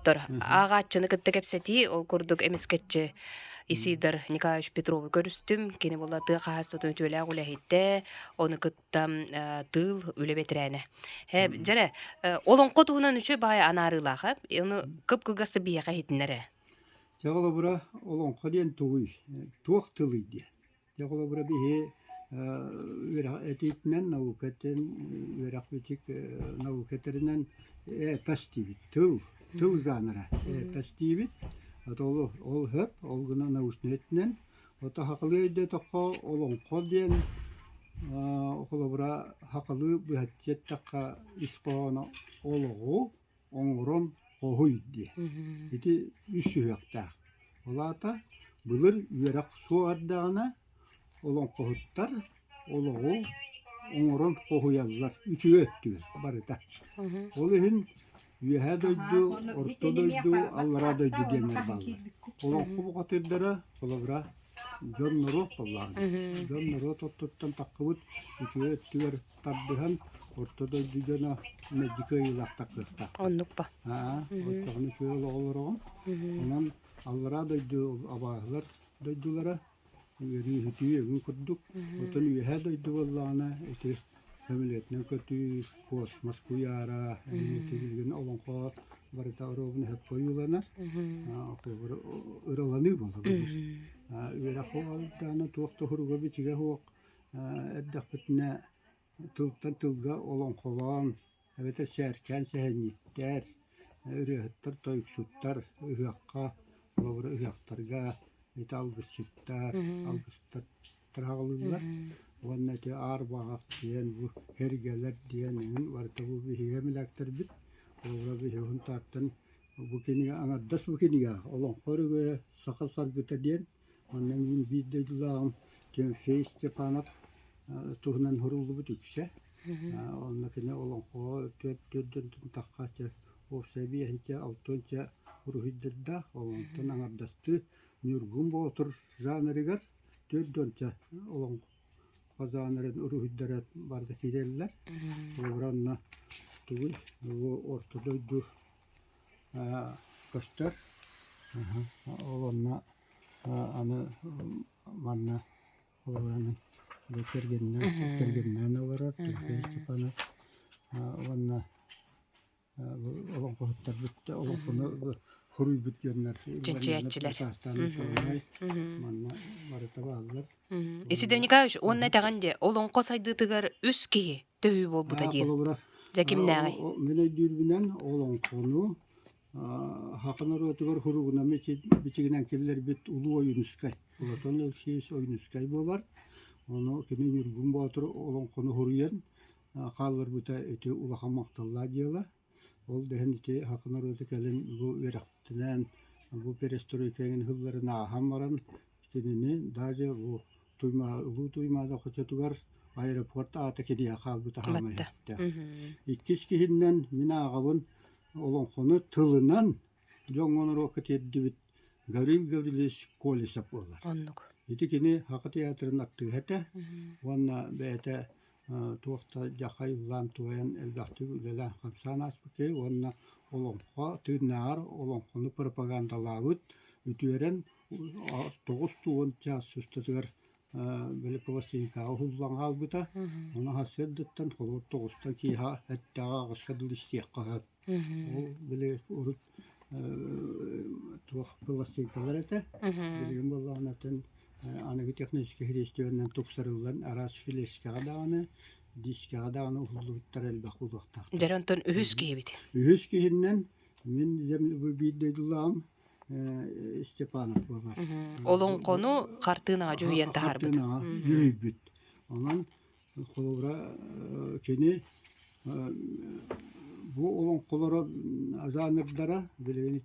оттор. Ағатчыны кытты кепсети, ол курдук эмискетче Исидор Николаевич Петрову көрүстүм. Кені бола тыға қағас тұтын төлі ағулы оны кыттам тыл үлі бетірәне. Жәрі, олың қотуынан үші бай анарылаға, оны кып-кылғасты бияға хетінлері. Жағыла бұра олың қаден туғый, туақ тылый де. Жағыла бұра бейе әтейтінен наукеттен, өрақбетік наукеттерінен пәстейбіт, тыл жаныра пәстейбіт. Ол хөп, ол гына наушнетінен. Ота хақылы өйде тоққа олың қаден, оқылы бұра хақылы бұхаттет таққа исқоғаны олығы, оңырын қоғый де. Еті үсі өқтақ. Олата бұлыр үйерақ су ардағына олон қоғыттар, олығы оңырын қоғыялар. Үсі өттігі барыда. Ол үйін үйеға дөйді, орта дөйді, аллара дөйді денер балды. Олон құбы қатырдары, қолыбыра жон нұру қоллады. Жон нұру тоттыттан таққыбыт, үсі өттігер табдыған, орта дөйді жона медика ұйлақтақ қырта. Оннук ба. Оттағын үсі олығылыр оғын. Онан аллара дөйді абағылар дөйділері, үйері үті егін күрдік. Отын үйеға дөйді болағына, әті Әмілетінің көті космос құяра, әмілеті білген олыңға барыта ұробын әп қойыланар. Үраланы болды бұлыр. Үйері қоғалдағына туақты құруға бетіге хоқ. Әддақ бітіне тылттан тылға олың қолан, әбеті сәркен сәхенеттер, үріғіттар, тойықсуттар, үйаққа, олабыры үйақтарға, әйті алғысыттар, алғыстар тұрағылылар. Онна те арбағақ дейін, хергелер дейін, варта бұл бейге міләктір біт. Олға бейге ғын тартын, бұл кенеге аңаддас бұл кенеге. Олон қорыға сақал саргыта дейін. Оннан мен бейдейділағым, тем фей Степанов тұғынан ғырылды бұт үксе. Онна кене олон қоға төдден таққа те опсай бейінше, алтонча ұрғыдырда. Олантын аңаддасты нүргін бұғытыр жанырығар. Төдденча олон Қазанырын ұрығыддарат барды кейделілер. Олғыранна тұғый, ортодойду көстер. Олғанна аны манна олғыранын бекергеннен олғырар. Түркей Степаны. Олғанна олғын қоғыттар бітті. Олғын Хуруй бүткеннер. Жинчиятчилер. Манна барыта бағылар. Исидор Николаевич, онна тағанде, олың қосайдытығар үс кейі төхі бол бұта дейін. Жакимнағай. Мен өйдірбінен олың қону, хақынар өтігер хуруғына бетігінен келілер бет ұлы ойын үскай. Олатон өлшейіс ойын үскай болар. Оны кені үргін батыр олың қону хуруен, қалыр бұта өте ұлаға мақталла дейла. Ол дәхін ете хақынар өті кәлін бұл өрақтінен, бұл перестройканың ғылларын ағам баран, кенені даже бұл ұлы туймада қочатығар аэропорт аты кеде ақал бұта қалмай етті. Иккес кейіннен мен ағабын олон қоны тылынан жоңғаныр оқыт едді біт гәурил-гәурилес колесап олар. Еті кені хақы театрын ақтығы әті, онна бәйті туақта жақай ұлан туайын әлбәқті үлелі қамсан аспекей, онна олонға түйінағар олонғыны пропагандалауыт үтуерен 9 туын час үстетігір білі пластинкаға ұллан қалбыта, оны хасырдыттан қолы 9-тан кейға әттіға ғысқадыл істек қағып. Ол білі ұрып туақ пластинкалар әті, білген болған әтін Анығы технический христианнан тупсарылан арас филескаға дағаны, дискаға дағаны ұлғыттар әлбәқ ұлғықтақ. Жарантон үхіз кейбет. Үхіз кейіннен мен землі бейдейділағым Степанов болар. Олың қону қартынаға жүйен тағар бұд. Қартынаға жүй бүт. Онан қолыра кені бұл олың қолыра азанырдара білгені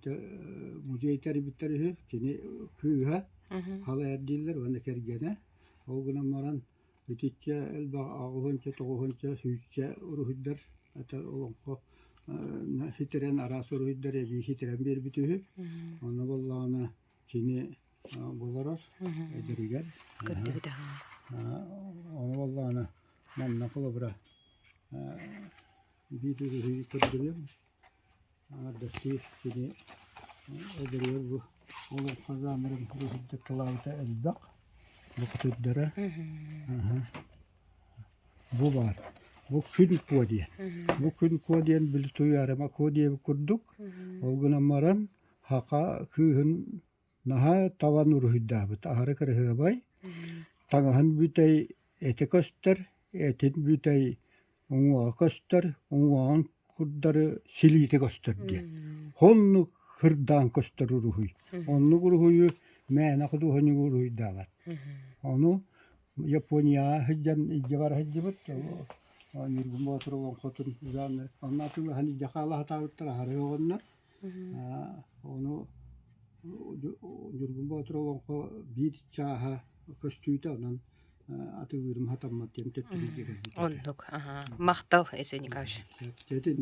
музей тәрбіттері кені күйға Халы әддейлер, оны кәргені. Ол күнен маран үтетче, ағығынча, тоғығынча, сүйісче ұрығыддар. Әті олыңқы хитерен арас ұрығыддар, әбей хитерен бер бітігі. Оны болағына кені боларар, әдірігер. Көрді біді. Оны болағына манна қолы бұра бейді ұрығы көрдірем. Ардасти кини öderiyor bu. Oğlum kazanırım bu hiddet kılavda elbak. Bu kutudlara. Bu var. Bu kün kodiyen. Bu kün kodiyen bil tuyarıma kodiye kurduk. Olguna maran haka kıhın naha tavan uruhidabıt. Ahara kırığı bay. Tangahan bütey ete köster. Etin bütey unwa köster. Unwa'nın kurdarı silite köster diye. Honnu kırdan köster uruhuy. Onnu uruhuyu mena kudu honnu uruhidabat. Onu Japonya hajjan ijabar hajjibut nirgum botro won khotun zan annatu hani jakala hatawtra hare wonna onu nirgum botro won ko bit chaha kostuita nan atı wirim hatammat yem tetri Оннук, ага. Мактал эсе Николаевич. Çetin